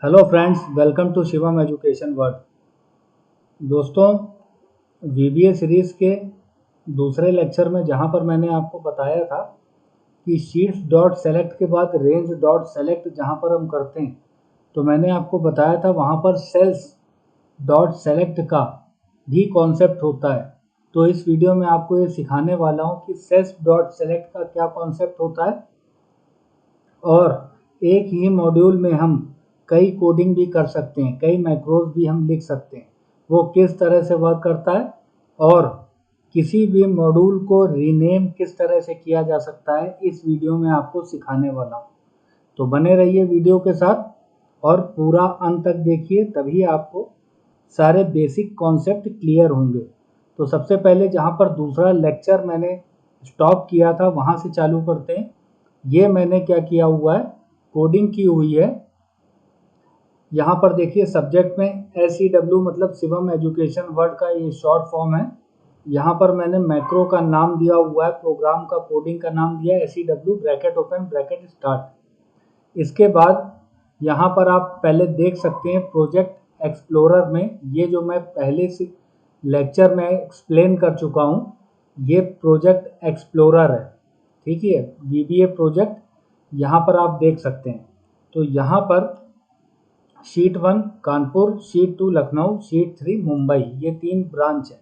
Hello friends, welcome to Shivam education world. दोस्तों, VBA series के दूसरे लेक्चर में जहां पर मैंने आपको बताया था कि शीट्स डॉट सेलेक्ट के बाद रेंज डॉट सेलेक्ट जहां पर हम करते हैं, तो मैंने आपको बताया था वहां पर सेल्स डॉट सेलेक्ट का भी कॉन्सेप्ट होता है। तो इस वीडियो में आपको ये सिखाने वाला हूं कि सेल्स डॉट सेलेक्ट का क्या कॉन्सेप्ट होता है और एक ही मॉड्यूल में हम कई कोडिंग भी कर सकते हैं, कई मैक्रोज भी हम लिख सकते हैं। वो किस तरह से वर्क करता है और किसी भी मॉड्यूल को रीनेम किस तरह से किया जा सकता है, इस वीडियो में आपको सिखाने वाला हूँ। तो बने रहिए वीडियो के साथ और पूरा अंत तक देखिए, तभी आपको सारे बेसिक कॉन्सेप्ट क्लियर होंगे। तो सबसे पहले जहाँ पर दूसरा लेक्चर मैंने स्टॉप किया था वहाँ से चालू करते हैं। ये मैंने क्या किया हुआ है, कोडिंग की हुई है। यहाँ पर देखिए सब्जेक्ट में SEW मतलब शिवम एजुकेशन वर्ल्ड का ये शॉर्ट फॉर्म है। यहाँ पर मैंने मैक्रो का नाम दिया हुआ है, प्रोग्राम का कोडिंग का नाम दिया है SEW bracket open bracket start. इसके बाद यहाँ पर आप पहले देख सकते हैं प्रोजेक्ट एक्सप्लोरर में, ये जो मैं पहले से लेक्चर में एक्सप्लेन कर चुका हूँ, ये प्रोजेक्ट एक्सप्लोरर है। ठीक है, VBA प्रोजेक्ट यहाँ पर आप देख सकते हैं। तो यहाँ पर sheet 1 Kanpur, sheet 2 Lucknow, sheet 3 Mumbai, ये 3 ब्रांच है।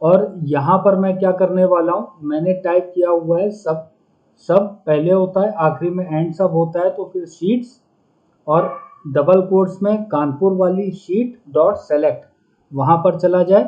और यहाँ पर मैं क्या करने वाला हूँ, मैंने टाइप किया हुआ है सब पहले होता है, आखिरी में एंड सब होता है, तो फिर शीट्स और डबल कोट्स में कानपुर वाली शीट डॉट सेलेक्ट वहाँ पर चला जाए।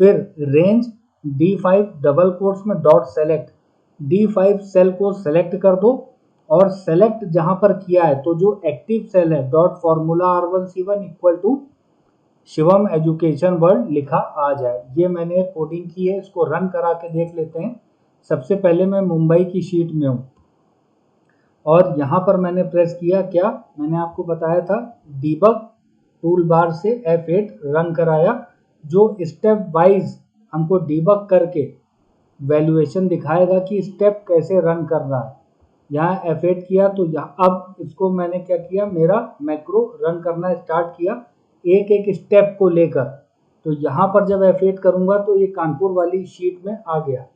फिर रेंज D5 डबल कोट्स में डॉट सेलेक्ट, D5 सेल को सेलेक्ट कर दो और सेलेक्ट जहां पर किया है तो जो एक्टिव सेल है dot formula R1C1 equal to Shivam education world लिखा आ जाए। ये मैंने कोडिंग की है, इसको रन करा के देख लेते हैं। सबसे पहले मैं मुंबई की शीट में हूँ और यहाँ पर मैंने प्रेस किया, क्या मैंने आपको बताया था, डीबग टूल बार से F8 रन कराया, जो स्टेप वाइज हमको डीबग करके वैल्यूएशन दिखाएगा कि स्टेप कैसे रन कर रहा है। यहाँ F8 किया तो यहाँ अब इसको मैंने क्या किया, मेरा मैक्रो रन करना स्टार्ट किया एक एक स्टेप को लेकर। तो यहाँ पर जब F8 करूँगा तो ये कानपुर वाली शीट में आ गया।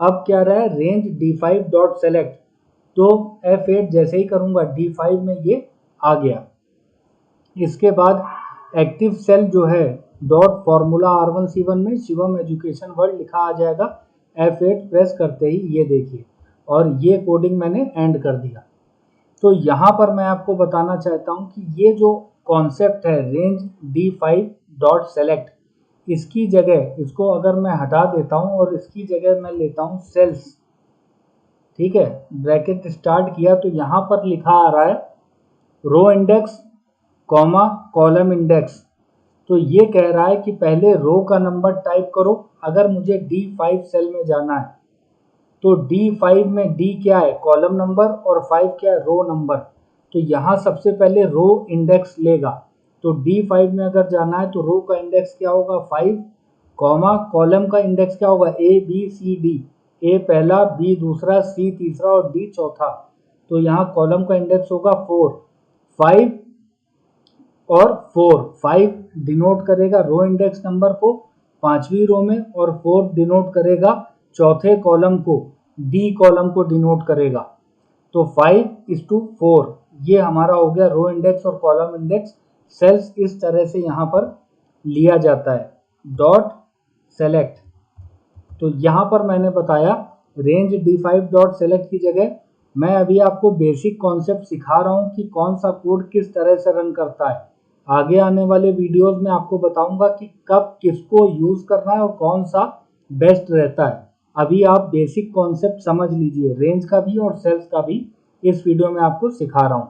अब क्या रहा है, रेंज D5 डॉट सेलेक्ट, तो F8 जैसे ही करूँगा D5 में ये आ गया। इसके बाद एक्टिव सेल जो है डॉट फॉर्मूला R1C1 में शिवम एजुकेशन वर्ल्ड लिखा आ जाएगा। F8 प्रेस करते ही ये देखिए, और ये कोडिंग मैंने एंड कर दिया। तो यहाँ पर मैं आपको बताना चाहता हूँ कि ये जो कॉन्सेप्ट है रेंज D5 डॉट सेलेक्ट, इसकी जगह इसको अगर मैं हटा देता हूँ और इसकी जगह मैं लेता हूँ सेल्स, ठीक है, ब्रैकेट स्टार्ट किया तो यहाँ पर लिखा आ रहा है row index comma column index. तो ये कह रहा है कि पहले रो का नंबर टाइप करो। अगर मुझे D5 सेल में जाना है तो D5 में D क्या है, कॉलम नंबर, और 5 क्या है, रो नंबर। तो यहाँ सबसे पहले रो इंडेक्स लेगा। तो D5 में अगर जाना है तो रो का इंडेक्स क्या होगा, 5, कॉमा कॉलम का इंडेक्स क्या होगा, ABCD, A पहला, B दूसरा, C तीसरा और D चौथा। तो यहाँ कॉलम का इंडेक्स होगा 4, 5 और 4। 5 डिनोट करेगा रो इंडेक्स नंबर को 5वीं रो में, और 4 डिनोट करेगा चौथे कॉलम को, D कॉलम को डिनोट करेगा। तो 5:4 ये हमारा हो गया रो इंडेक्स और कॉलम इंडेक्स। सेल्स इस तरह से यहाँ पर लिया जाता है, डॉट सेलेक्ट। तो यहाँ पर मैंने बताया रेंज D5 डॉट सेलेक्ट की जगह मैं अभी आपको बेसिक कॉन्सेप्ट सिखा रहा हूँ कि कौन सा कोड किस तरह से रन करता है। आगे आने वाले वीडियोस में आपको बताऊंगा कि कब किसको यूज करना है और कौन सा बेस्ट रहता है। अभी आप बेसिक कॉन्सेप्ट समझ लीजिए, रेंज का भी और सेल्स का भी इस वीडियो में आपको सिखा रहा हूँ।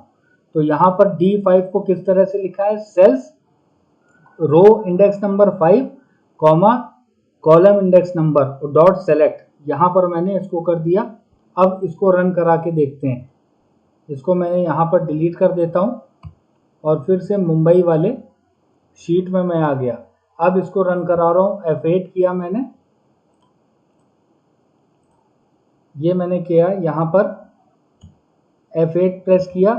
तो यहाँ पर D5 को किस तरह से लिखा है, cells row index number 5 comma column index number और डॉट सेलेक्ट। यहाँ पर मैंने इसको कर दिया। अब इसको रन करा के देखते हैं। इसको मैंने यहाँ पर डिलीट कर देता हूँ और फिर से मुंबई वाले शीट में मैं आ गया। अब इसको रन करा रहा हूँ, F8 किया मैंने, ये मैंने किया यहाँ पर F8 प्रेस किया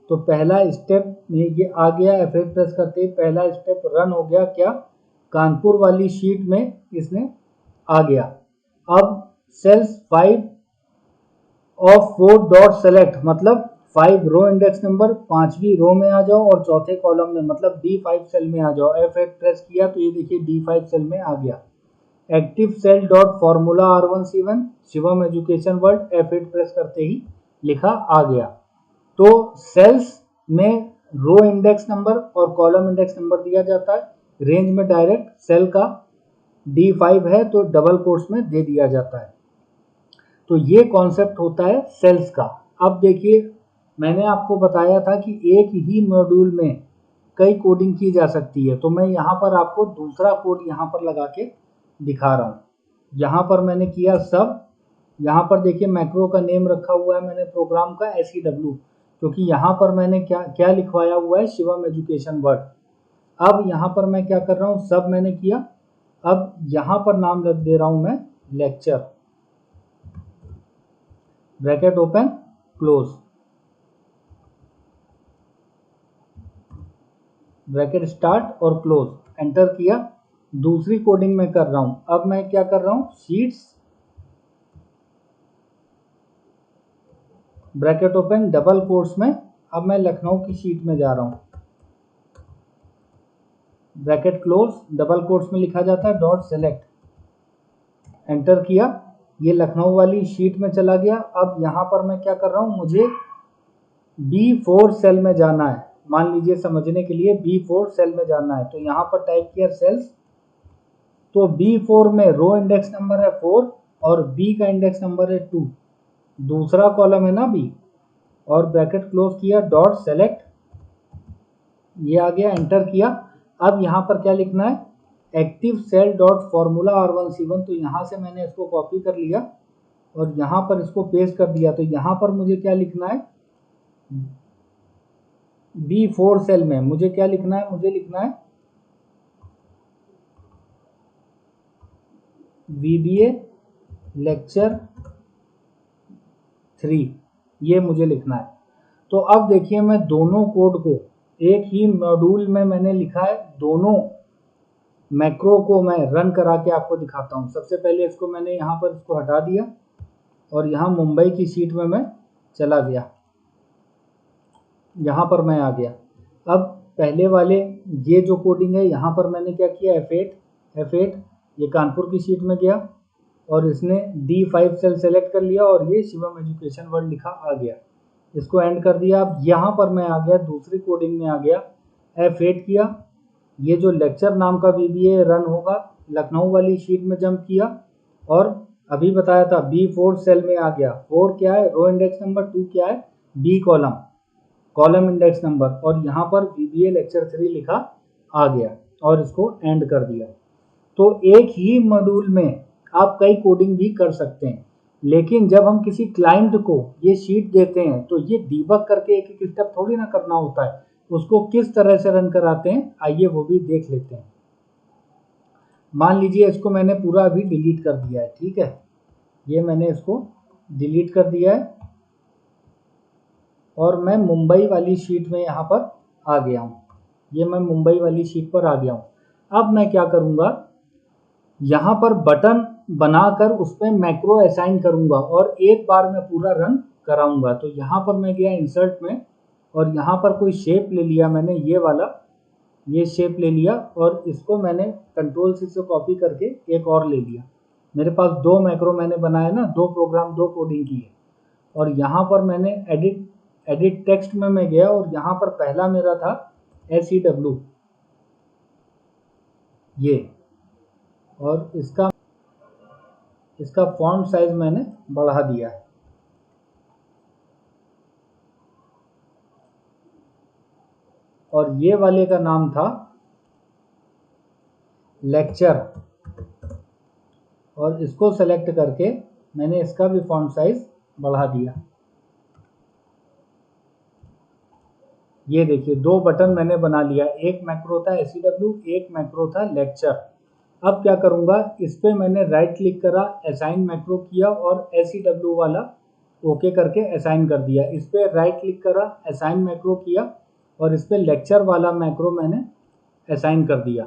तो पहला स्टेप में ये आ गया, F8 प्रेस करते ही पहला स्टेप रन हो गया। क्या? कानपुर वाली शीट में इसने आ गया। अब सेल्स 5 ऑफ 4 डॉट सेलेक्ट, मतलब 5 रो इंडेक्स नंबर 5वीं रो में आ जाओ और चौथे कॉलम में मतलब D5 सेल में आ जाओ। F8 प्रेस किया तो ये देखिए D5 सेल में आ गया। Active cell dot formula R1C1 Shivam education world, F8 press करते ही लिखा आ गया। तो सेल्स में रो इंडेक्स नंबर और कॉलम इंडेक्स नंबर दिया जाता है, रेंज में डायरेक्ट सेल का D5 है तो डबल कोट्स में दे दिया जाता है। तो ये कॉन्सेप्ट होता है सेल्स का। अब देखिए, मैंने आपको बताया था कि एक ही मॉड्यूल में कई कोडिंग की जा सकती है, तो मैं यहाँ पर आपको दूसरा कोड यहाँ पर लगा के दिखा रहा हूँ। यहाँ पर मैंने किया सब, यहाँ पर देखिए मैक्रो का नेम रखा हुआ है मैंने प्रोग्राम का SEW, क्योंकि यहाँ पर मैंने क्या लिखवाया हुआ है, शिवम एजुकेशन वर्ल्ड। अब यहाँ पर मैं क्या कर रहा हूँ, सब मैंने किया। अब यहाँ पर नाम रख दे रहा हूँ मैं lecture, bracket open close, bracket start और क्लोज, एंटर किया। दूसरी कोडिंग में कर रहा हूँ। अब मैं क्या कर रहा हूँ, sheets bracket open double quotes में, अब मैं लखनऊ की शीट में जा रहा हूँ, ब्रैकेट क्लोज डबल कोट्स में लिखा जाता है डॉट सेलेक्ट, एंटर किया। ये लखनऊ वाली शीट में चला गया। अब यहाँ पर मैं क्या कर रहा हूँ, मुझे B4 सेल में जाना है। मान लीजिए समझने के लिए B4 सेल में जाना है, तो यहाँ पर टाइप किया सेल्स, तो B4 में रो इंडेक्स नंबर है 4 और B का इंडेक्स नंबर है 2, दूसरा कॉलम है ना B, और ब्रैकेट क्लोज किया डॉट सेलेक्ट, ये आ गया, एंटर किया। अब यहाँ पर क्या लिखना है, active cell dot formula R1C1, तो यहाँ से मैंने इसको कॉपी कर लिया और यहाँ पर इसको पेस्ट कर दिया। तो यहाँ पर मुझे क्या लिखना है, B4 सेल में मुझे क्या लिखना है, मुझे लिखना है VBA लेक्चर 3, ये मुझे लिखना है। तो अब देखिए, मैं दोनों कोड को एक ही मॉड्यूल में मैंने लिखा है, दोनों मैक्रो को मैं रन करा के आपको दिखाता हूँ। सबसे पहले इसको मैंने यहाँ पर इसको हटा दिया और यहाँ मुंबई की शीट में मैं चला गया, यहाँ पर मैं आ गया। अब पहले वाले ये जो कोडिंग है, यहाँ पर मैंने क्या किया, F8 ये कानपुर की शीट में गया और इसने D5 सेल सेलेक्ट कर लिया और ये शिवम एजुकेशन वर्ल्ड लिखा आ गया, इसको एंड कर दिया। अब यहाँ पर मैं आ गया, दूसरी कोडिंग में आ गया, F8 किया, ये जो लेक्चर नाम का VBA रन होगा, लखनऊ वाली शीट में जंप किया और अभी बताया था B4 सेल में आ गया। 4 क्या है, रो इंडेक्स नंबर, 2 क्या है, B कॉलम इंडेक्स नंबर, और यहाँ पर VBA लेक्चर 3 लिखा आ गया और इसको एंड कर दिया। तो एक ही मॉड्यूल में आप कई कोडिंग भी कर सकते हैं, लेकिन जब हम किसी क्लाइंट को ये शीट देते हैं तो ये डीबग करके एक एक स्टेप थोड़ी ना करना होता है, उसको किस तरह से रन कराते हैं आइए वो भी देख लेते हैं। मान लीजिए इसको मैंने पूरा अभी डिलीट कर दिया है, ठीक है, ये मैंने इसको डिलीट कर दिया है और मैं मुंबई वाली शीट में यहाँ पर आ गया हूँ, ये मैं मुंबई वाली शीट पर आ गया हूँ। अब मैं क्या करूँगा, यहाँ पर बटन बनाकर उस पर मैक्रो असाइन करूँगा और एक बार में पूरा रन कराऊँगा। तो यहाँ पर मैं गया इंसर्ट में और यहाँ पर कोई शेप ले लिया मैंने, ये वाला, ये शेप ले लिया और इसको मैंने कंट्रोल C से कॉपी करके एक और ले लिया। मेरे पास दो मैक्रो मैंने बनाए ना, दो प्रोग्राम दो कोडिंग की है, और यहाँ पर मैंने एडिट टेक्स्ट में मैं गया और यहाँ पर पहला मेरा था SEW ये, और इसका फॉन्ट साइज मैंने बढ़ा दिया है। और ये वाले का नाम था लेक्चर और इसको सेलेक्ट करके मैंने इसका भी फॉन्ट साइज बढ़ा दिया। ये देखिए दो बटन मैंने बना लिया, एक मैक्रो था SEW, एक मैक्रो था लेक्चर। अब क्या करूँगा, इस पर मैंने राइट क्लिक करा, असाइन मैक्रो किया और SEW वाला ओके करके असाइन कर दिया। इस पर राइट क्लिक करा, असाइन मैक्रो किया और इस पर लेक्चर वाला मैक्रो मैंने असाइन कर दिया।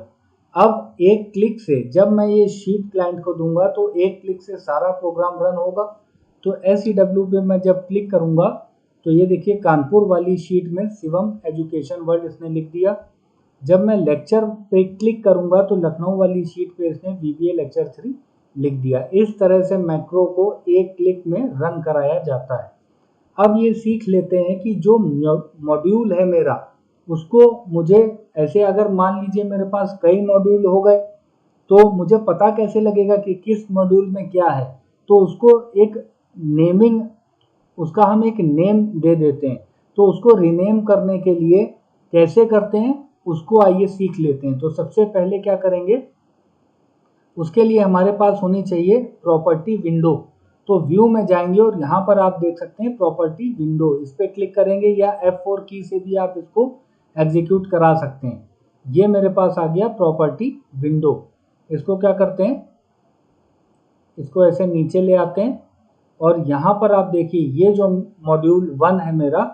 अब एक क्लिक से जब मैं ये शीट क्लाइंट को दूंगा तो एक क्लिक से सारा प्रोग्राम रन होगा। तो SEW पे मैं जब क्लिक करूंगा तो ये देखिए कानपुर वाली शीट में शिवम एजुकेशन वर्ल्ड इसने लिख दिया। जब मैं लेक्चर पे क्लिक करूंगा तो लखनऊ वाली शीट पे इसने VBA लेक्चर 3 लिख दिया। इस तरह से मैक्रो को एक क्लिक में रन कराया जाता है। अब ये सीख लेते हैं कि जो मॉड्यूल है मेरा उसको मुझे ऐसे, अगर मान लीजिए मेरे पास कई मॉड्यूल हो गए तो मुझे पता कैसे लगेगा कि किस मॉड्यूल में क्या है। तो उसको एक नेमिंग, उसका हम एक नेम दे देते हैं। तो उसको रीनेम करने के लिए कैसे करते हैं उसको आइए सीख लेते हैं। तो सबसे पहले क्या करेंगे, उसके लिए हमारे पास होनी चाहिए प्रॉपर्टी विंडो। तो व्यू में जाएंगे और यहाँ पर आप देख सकते हैं प्रॉपर्टी विंडो, इस पर क्लिक करेंगे या F4 की से भी आप इसको एग्जीक्यूट करा सकते हैं। ये मेरे पास आ गया प्रॉपर्टी विंडो। इसको क्या करते हैं, इसको ऐसे नीचे ले आते हैं और यहाँ पर आप देखिए ये जो मॉड्यूल 1 है मेरा,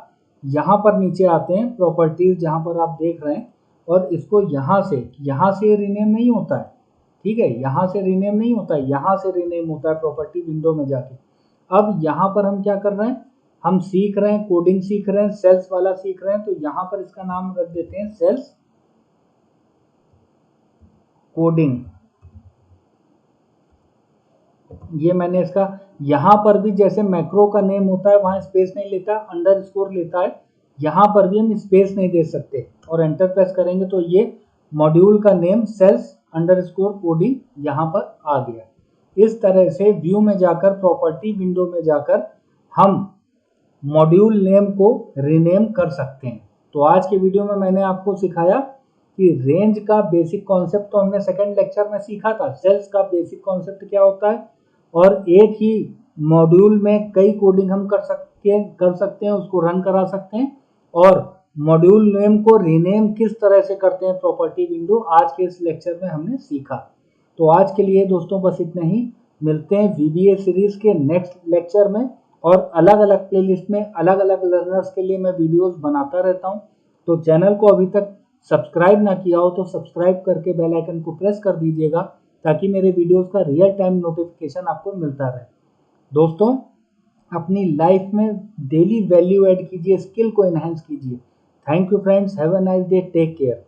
यहाँ पर नीचे आते हैं प्रॉपर्टीज जहाँ पर आप देख रहे हैं और इसको यहाँ से रीनेम नहीं होता है, ठीक है, यहाँ से रीनेम नहीं होता है, यहाँ से रीनेम होता है प्रॉपर्टी विंडो में जाके। अब यहाँ पर हम क्या कर रहे हैं, हम सीख रहे हैं, कोडिंग सीख रहे हैं, सेल्स वाला सीख रहे हैं। तो यहाँ पर इसका नाम रख देते हैं सेल्स कोडिंग। ये मैंने इसका, यहाँ पर भी जैसे मैक्रो का नेम होता है वहाँ स्पेस नहीं लेता, अंडरस्कोर लेता है, यहाँ पर भी हम स्पेस नहीं दे सकते और एंटर प्रेस करेंगे तो ये मॉड्यूल का नेम सेल्स अंडरस्कोर कोडिंग यहाँ पर आ गया। इस तरह से व्यू में जाकर, प्रॉपर्टी विंडो में जाकर हम मॉड्यूल नेम को रीनेम कर सकते हैं। तो आज के वीडियो में मैंने आपको सिखाया कि रेंज का बेसिक कॉन्सेप्ट तो हमने सेकंड लेक्चर में सीखा था, सेल्स का बेसिक कॉन्सेप्ट क्या होता है और एक ही मॉड्यूल में कई कोडिंग हम कर सकते हैं, उसको रन करा सकते हैं और मॉड्यूल नेम को रीनेम किस तरह से करते हैं प्रॉपर्टी विंडो, आज के इस लेक्चर में हमने सीखा। तो आज के लिए दोस्तों बस इतना ही। मिलते हैं VBA सीरीज के नेक्स्ट लेक्चर में और अलग अलग प्लेलिस्ट में अलग अलग लर्नर्स के लिए मैं वीडियोस बनाता रहता हूं। तो चैनल को अभी तक सब्सक्राइब ना किया हो तो सब्सक्राइब करके बेल आइकन को प्रेस कर दीजिएगा ताकि मेरे वीडियोस का रियल टाइम नोटिफिकेशन आपको मिलता रहे। दोस्तों अपनी लाइफ में डेली वैल्यू ऐड कीजिए, स्किल को एनहांस कीजिए। Thank you friends, have a nice day, take care.